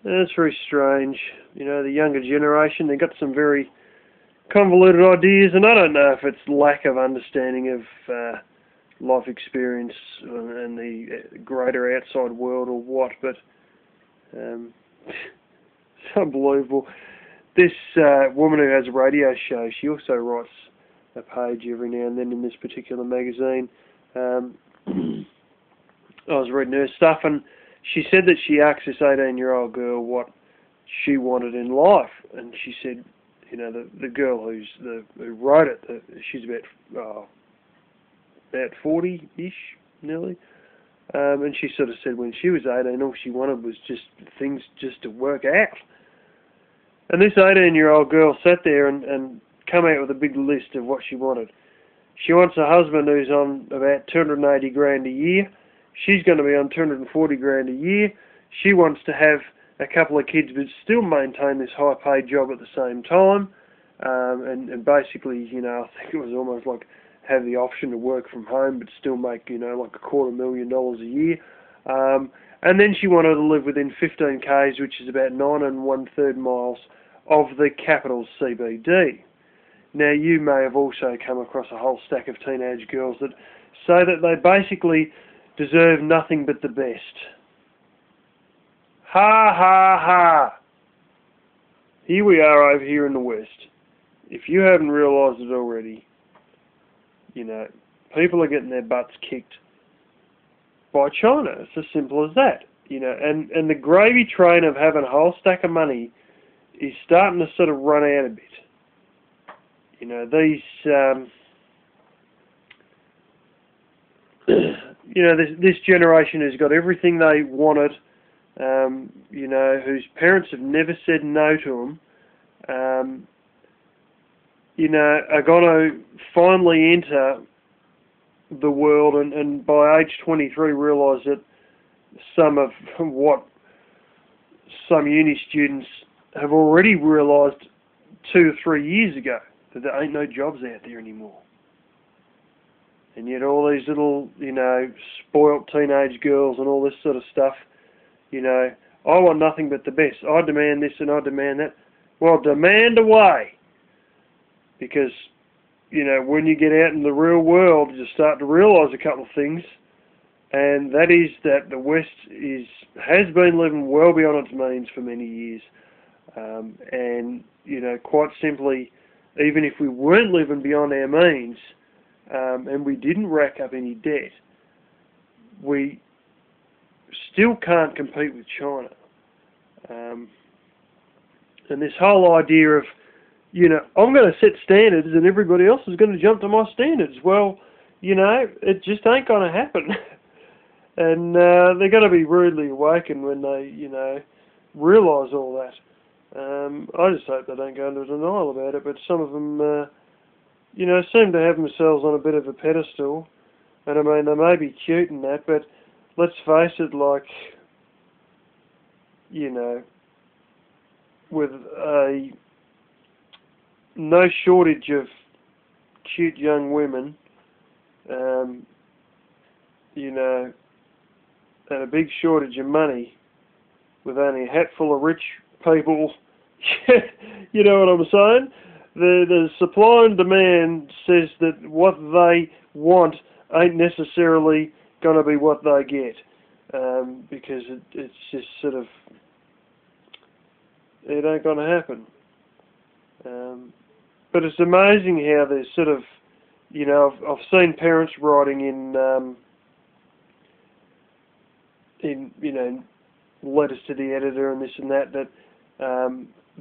That's very strange. You know, the younger generation, they've got some very convoluted ideas, and I don't know if it's lack of understanding of life experience and the greater outside world or what, but it's unbelievable. This woman who has a radio show, she also writes a page every now and then in this particular magazine. I was reading her stuff, and she said that she asked this 18-year-old girl what she wanted in life, and she said, you know, the girl who wrote it, she's about 40-ish, nearly, and she sort of said when she was 18, all she wanted was just things just to work out. And this 18-year-old girl sat there and come out with a big list of what she wanted. She wants a husband who's on about 280 grand a year. She's going to be on 240 grand a year. She wants to have a couple of kids but still maintain this high-paid job at the same time. And basically, you know, I think it was almost like have the option to work from home but still make, you know, like $250,000 a year. And then she wanted to live within 15 k's, which is about 9 1/3 miles of the capital CBD. Now, you may have also come across a whole stack of teenage girls that say that they basically deserve nothing but the best. Ha, ha, ha. Here we are over here in the West. If you haven't realised it already, you know, people are getting their butts kicked by China. It's as simple as that. You know, and the gravy train of having a whole stack of money is starting to sort of run out a bit. You know, these, you know, this generation has got everything they wanted, you know, whose parents have never said no to them, you know, are going to finally enter the world and by age 23 realise that some of what some uni students have already realised 2 or 3 years ago, that there ain't no jobs out there anymore. And yet all these little, you know, spoilt teenage girls and all this sort of stuff, you know, I want nothing but the best. I demand this and I demand that. Well, demand away. Because, you know, when you get out in the real world, you start to realise a couple of things. And that is that the West has been living well beyond its means for many years. And, you know, quite simply, even if we weren't living beyond our means, and we didn't rack up any debt, we still can't compete with China. And this whole idea of, you know, I'm going to set standards and everybody else is going to jump to my standards. Well, you know, it just ain't going to happen. And they're going to be rudely awakened when they, you know, realise all that. I just hope they don't go into denial about it, but some of them, you know, seem to have themselves on a bit of a pedestal. And I mean, they may be cute and that, but let's face it, like, you know, with no shortage of cute young women, you know, and a big shortage of money, with only a hatful of rich people, you know what I'm saying? The supply and demand says that what they want ain't necessarily going to be what they get, because it's just sort of, it ain't going to happen. But it's amazing how there's sort of, you know, I've seen parents writing in you know, letters to the editor and this and that, that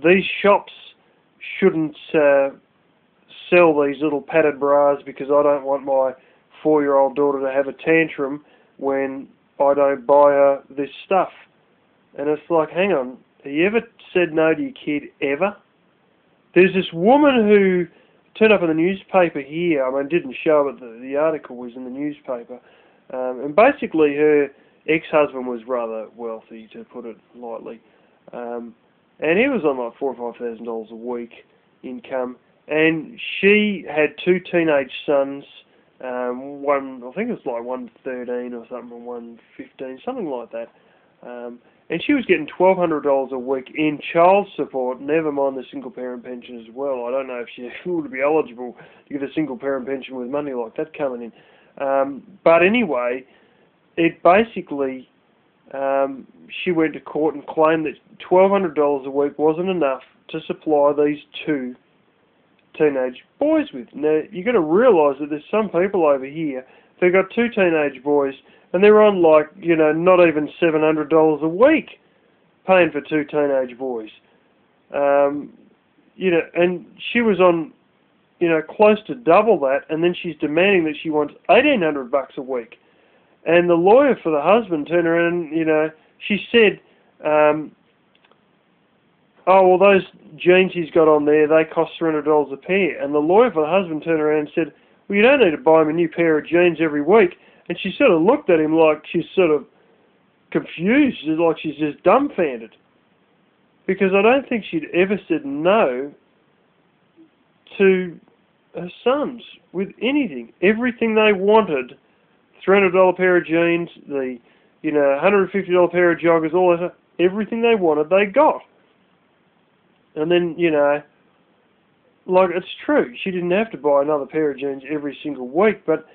these shops shouldn't sell these little padded bras because I don't want my 4-year-old daughter to have a tantrum when I don't buy her this stuff. And it's like, hang on, have you ever said no to your kid ever? There's this woman who turned up in the newspaper here. I mean, didn't show it, the article was in the newspaper. And basically her ex-husband was rather wealthy, to put it lightly. And he was on like $4,000 or $5,000 a week income. And she had 2 teenage sons. One, I think it was like one 13 or something, or one 15, something like that. And she was getting $1,200 a week in child support, never mind the single-parent pension as well. I don't know if she would be eligible to get a single-parent pension with money like that coming in. But anyway, it basically, she went to court and claimed that $1,200 a week wasn't enough to supply these two teenage boys with. Now, you've got to realise that there's some people over here, they've got two teenage boys, and they're on like, not even $700 a week paying for two teenage boys. And she was on, close to double that, and then she's demanding that she wants $1,800 a week. And the lawyer for the husband turned around and, she said, oh, well, those jeans he's got on there, they cost $300 a pair. And the lawyer for the husband turned around and said, well, you don't need to buy him a new pair of jeans every week. And she sort of looked at him like she's sort of confused, like she's just dumbfounded. Because I don't think she'd ever said no to her sons with anything. Everything they wanted, $300 pair of jeans, the $150 pair of joggers, all that, everything they wanted, they got. And then, like, it's true, she didn't have to buy another pair of jeans every single week, but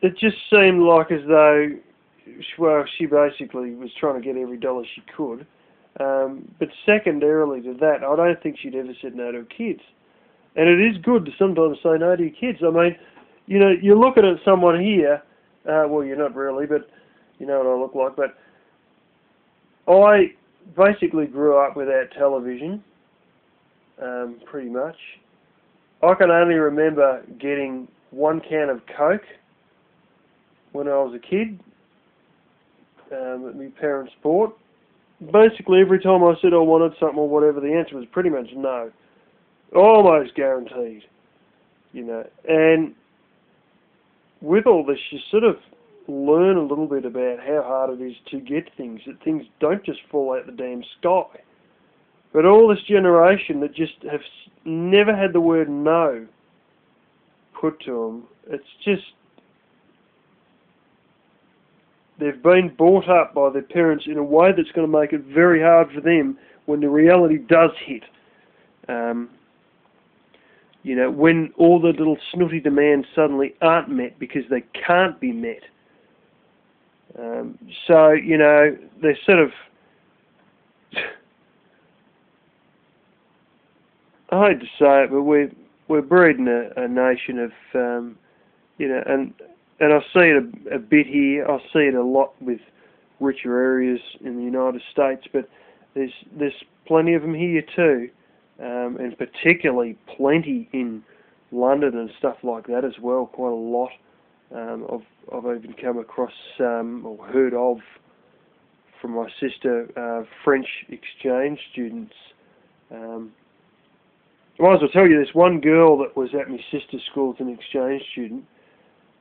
it just seemed like as though, well, she basically was trying to get every dollar she could. But secondarily to that, I don't think she'd ever said no to her kids. And it is good to sometimes say no to your kids. I mean, you're looking at someone here, well, you're not really, but you know what I look like, but I basically grew up without television, pretty much. I can only remember getting one can of Coke when I was a kid that my parents bought. Basically, every time I said I wanted something or whatever, the answer was pretty much no. Almost guaranteed, And with all this, you sort of learn a little bit about how hard it is to get things, that things don't just fall out the damn sky. But all this generation that just have never had the word no put to them, it's just, they've been brought up by their parents in a way that's going to make it very hard for them when the reality does hit. When all the little snooty demands suddenly aren't met because they can't be met. So, they're sort of, I hate to say it, but we're breeding a nation of, and I see it a bit here. I see it a lot with richer areas in the United States, but there's plenty of them here too, and particularly plenty in London and stuff like that as well. Quite a lot. I've even come across or heard of from my sister French exchange students. I might as well tell you, this one girl that was at my sister's school as an exchange student.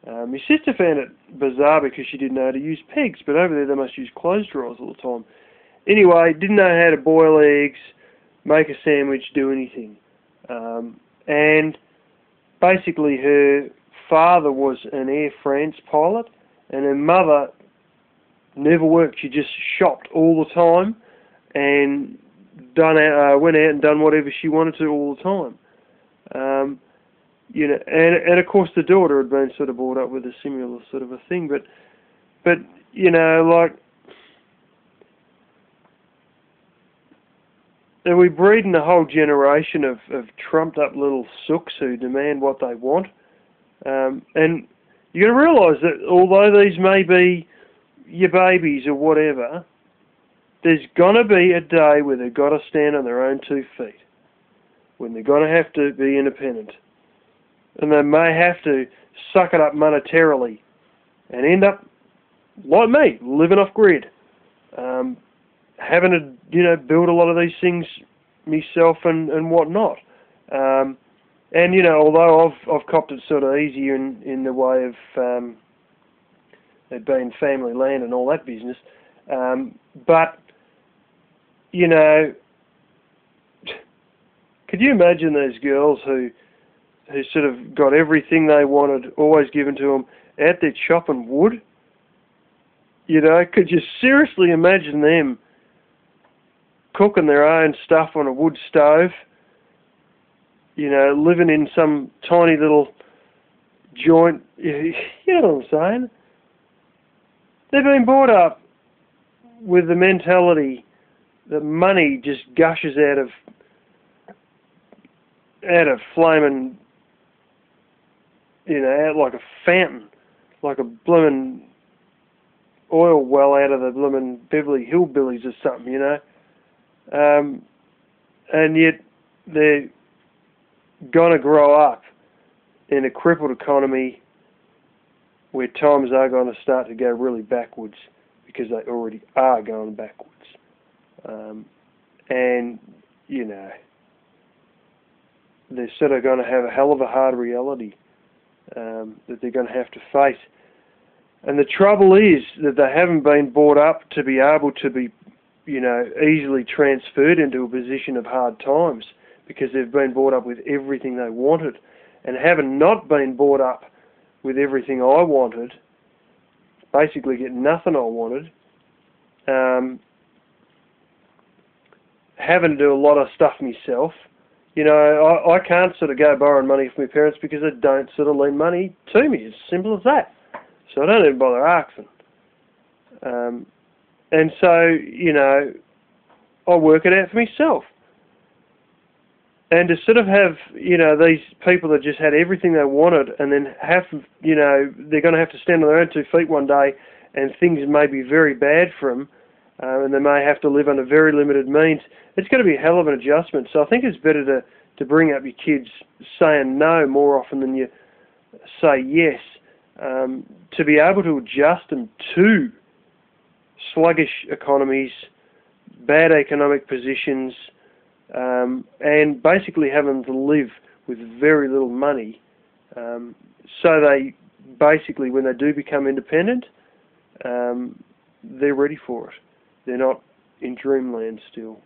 My sister found it bizarre because she didn't know how to use pegs, but over there they must use clothes dryers all the time. Anyway, didn't know how to boil eggs, make a sandwich, do anything. And basically her father was an Air France pilot, and her mother never worked. She just shopped all the time and went out and done whatever she wanted to all the time. And of course the daughter had been sort of brought up with a similar sort of a thing, but like, are we breeding a whole generation of trumped up little sooks who demand what they want? And you got to realise that although these may be your babies or whatever, there's gonna be a day where they've got to stand on their own 2 feet, when they're gonna have to be independent. And they may have to suck it up monetarily and end up, like me, living off grid. Having to, build a lot of these things myself and whatnot. And, although I've copped it sort of easier in the way of it being family land and all that business. But, could you imagine those girls who sort of got everything they wanted, always given to them, out there chopping wood? You know, could you seriously imagine them cooking their own stuff on a wood stove? You know, living in some tiny little joint. You know what I'm saying? They've been brought up with the mentality that money just gushes out of flaming, you know, out like a fountain, like a blooming oil well out of the blooming Beverly Hillbillies or something, you know. And yet they're gonna grow up in a crippled economy where times are going to start to go really backwards, because they already are going backwards. And, you know, they're sort of going to have a hell of a hard reality that they're going to have to face. And the trouble is that they haven't been brought up to be able to be, you know, easily transferred into a position of hard times, because they've been brought up with everything they wanted. And having not been brought up with everything I wanted, basically getting nothing I wanted, having to do a lot of stuff myself. You know, I can't sort of go borrowing money from my parents because they don't sort of lend money to me. It's as simple as that. So I don't even bother asking. And so, you know, I work it out for myself. And to sort of have, you know, these people that just had everything they wanted, and then have, you know, they're going to have to stand on their own 2 feet one day, and things may be very bad for them, and they may have to live under very limited means. It's going to be a hell of an adjustment. So I think it's better to bring up your kids saying no more often than you say yes, to be able to adjust them to sluggish economies, bad economic positions, and basically have them to live with very little money, so they basically, when they do become independent, they're ready for it. They're not in dreamland still.